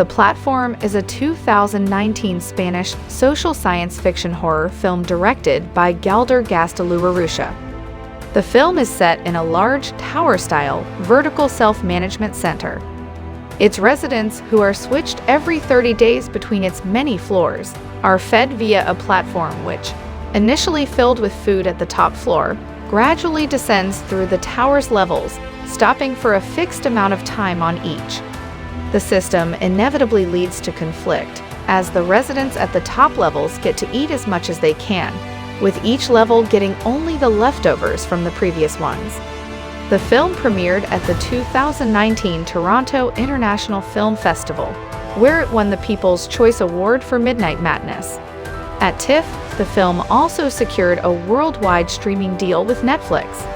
The Platform is a 2019 Spanish social science fiction horror film directed by Galder Gaztelu-Urrutia. The film is set in a large, tower-style, vertical self-management center. Its residents, who are switched every 30 days between its many floors, are fed via a platform which, initially filled with food at the top floor, gradually descends through the tower's levels, stopping for a fixed amount of time on each. The system inevitably leads to conflict, as the residents at the top levels get to eat as much as they can, with each level getting only the leftovers from the previous ones. The film premiered at the 2019 Toronto International Film Festival, where it won the People's Choice Award for Midnight Madness. At TIFF, the film also secured a worldwide streaming deal with Netflix.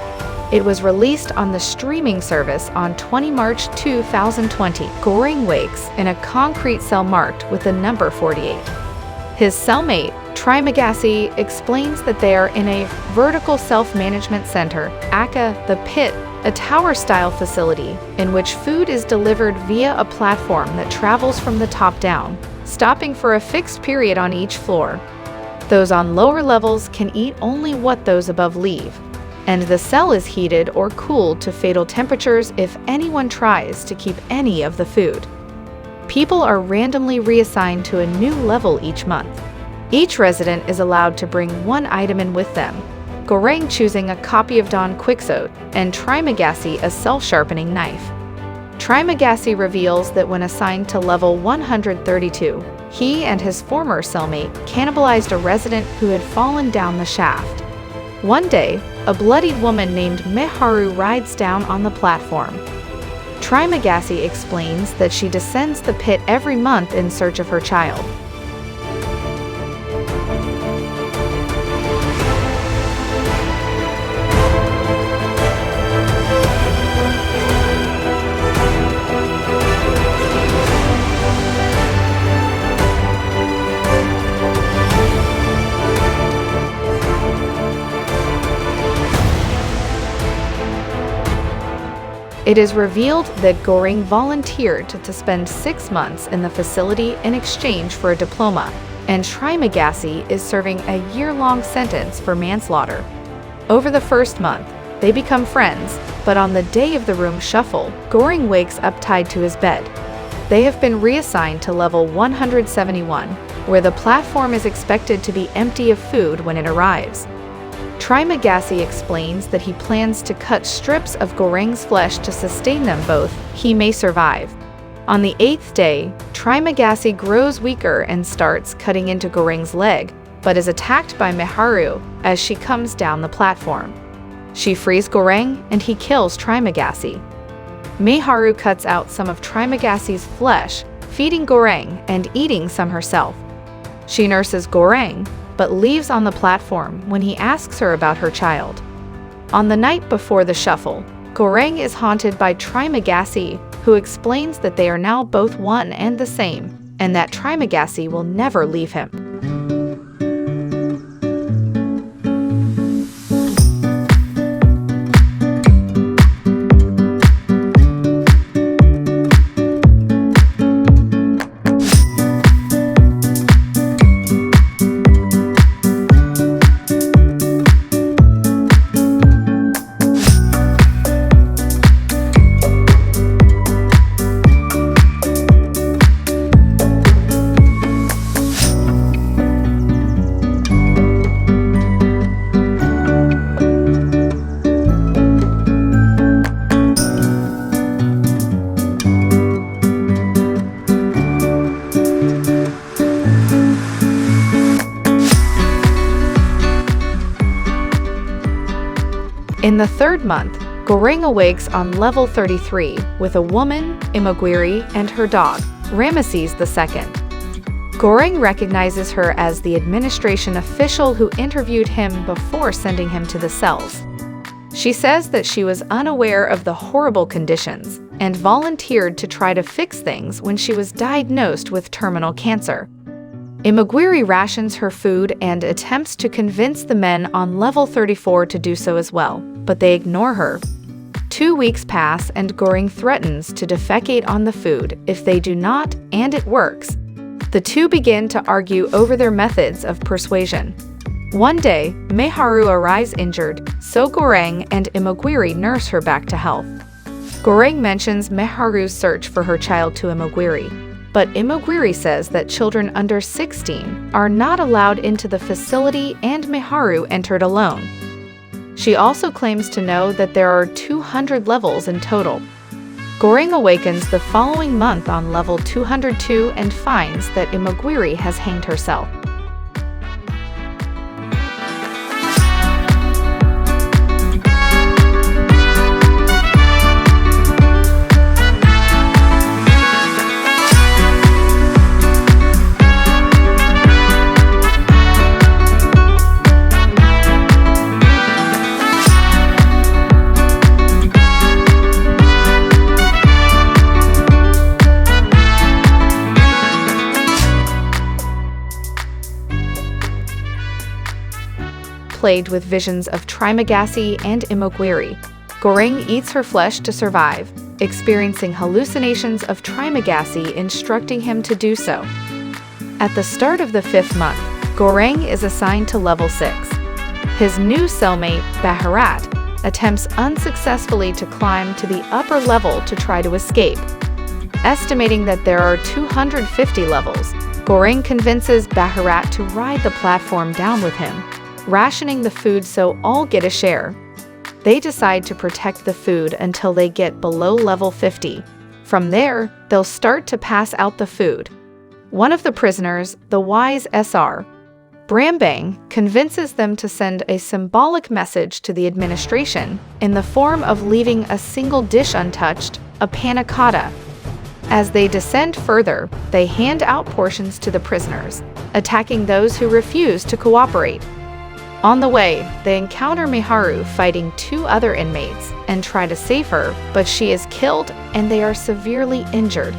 It was released on the streaming service on 20 March 2020. Goring wakes in a concrete cell marked with the number 48. His cellmate, Trimagasi, explains that they are in a vertical self-management center, aka the pit, a tower-style facility in which food is delivered via a platform that travels from the top down, stopping for a fixed period on each floor. Those on lower levels can eat only what those above leave, and the cell is heated or cooled to fatal temperatures if anyone tries to keep any of the food. People are randomly reassigned to a new level each month. Each resident is allowed to bring one item in with them, Goring choosing a copy of Don Quixote and Trimagasi a self-sharpening knife. Trimagasi reveals that when assigned to level 132, he and his former cellmate cannibalized a resident who had fallen down the shaft. One day, a bloodied woman named Miharu rides down on the platform. Trimagasi explains that she descends the pit every month in search of her child. It is revealed that Goring volunteered to spend 6 months in the facility in exchange for a diploma, and Trimagasi is serving a year-long sentence for manslaughter. Over the first month, they become friends, but on the day of the room shuffle, Goring wakes up tied to his bed. They have been reassigned to level 171, where the platform is expected to be empty of food when it arrives. Trimagasi explains that he plans to cut strips of Goring's flesh to sustain them both. He may survive. On the 8th day, Trimagasi grows weaker and starts cutting into Goring's leg, but is attacked by Miharu as she comes down the platform. She frees Goring and he kills Trimagasi. Miharu cuts out some of Trimagasi's flesh, feeding Goring and eating some herself. She nurses Goring, but leaves on the platform when he asks her about her child. On the night before the shuffle, Goring is haunted by Trimagasi, who explains that they are now both one and the same, and that Trimagasi will never leave him. In the 3rd month, Goring awakes on level 33 with a woman, Eguileor, and her dog, Ramesses II. Goring recognizes her as the administration official who interviewed him before sending him to the cells. She says that she was unaware of the horrible conditions and volunteered to try to fix things when she was diagnosed with terminal cancer. Eguileor rations her food and attempts to convince the men on level 34 to do so as well, but they ignore her. 2 weeks pass and Goring threatens to defecate on the food if they do not, and it works. The two begin to argue over their methods of persuasion. One day, Meharu arrives injured, so Goreng and Imogiri nurse her back to health. Goreng mentions Meharu's search for her child to Imogiri, but Imogiri says that children under 16 are not allowed into the facility and Meharu entered alone. She also claims to know that there are 200 levels in total. Goreng awakens the following month on level 202 and finds that Imogiri has hanged herself. Plagued with visions of Trimagasi and Imogiri, Goreng eats her flesh to survive, experiencing hallucinations of Trimagasi instructing him to do so. At the start of the 5th month, Goreng is assigned to level 6. His new cellmate, Baharat, attempts unsuccessfully to climb to the upper level to try to escape. Estimating that there are 250 levels, Goreng convinces Baharat to ride the platform down with him, rationing the food so all get a share. They decide to protect the food until they get below level 50. From there, they'll start to pass out the food. One of the prisoners, the wise SR, Brambang, convinces them to send a symbolic message to the administration in the form of leaving a single dish untouched, a panna cotta. As they descend further, they hand out portions to the prisoners, attacking those who refuse to cooperate. On the way, they encounter Meharu fighting 2 other inmates and try to save her, but she is killed and they are severely injured.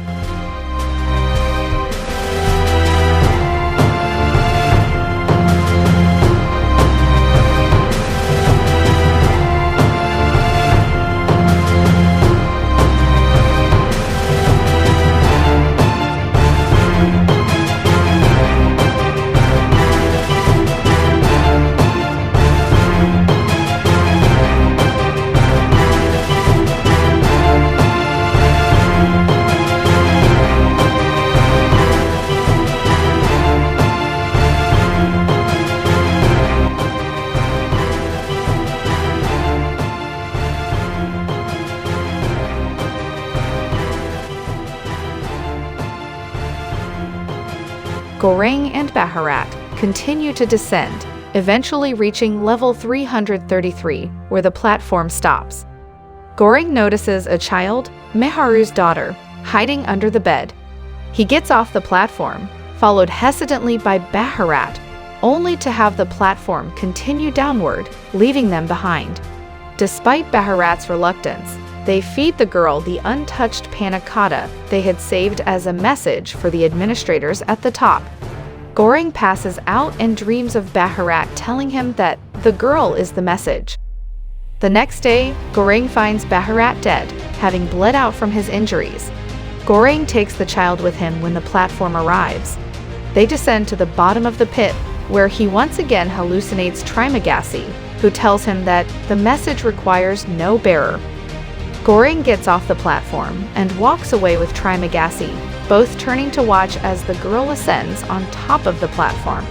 Goreng and Baharat continue to descend, eventually reaching level 333, where the platform stops. Goreng notices a child, Meharu's daughter, hiding under the bed. He gets off the platform, followed hesitantly by Baharat, only to have the platform continue downward, leaving them behind. Despite Baharat's reluctance, they feed the girl the untouched panna cotta they had saved as a message for the administrators at the top. Goreng passes out and dreams of Baharat telling him that the girl is the message. The next day, Goreng finds Baharat dead, having bled out from his injuries. Goreng takes the child with him when the platform arrives. They descend to the bottom of the pit, where he once again hallucinates Trimagasi, who tells him that the message requires no bearer. Goreng gets off the platform and walks away with Trimagasi, both turning to watch as the girl ascends on top of the platform.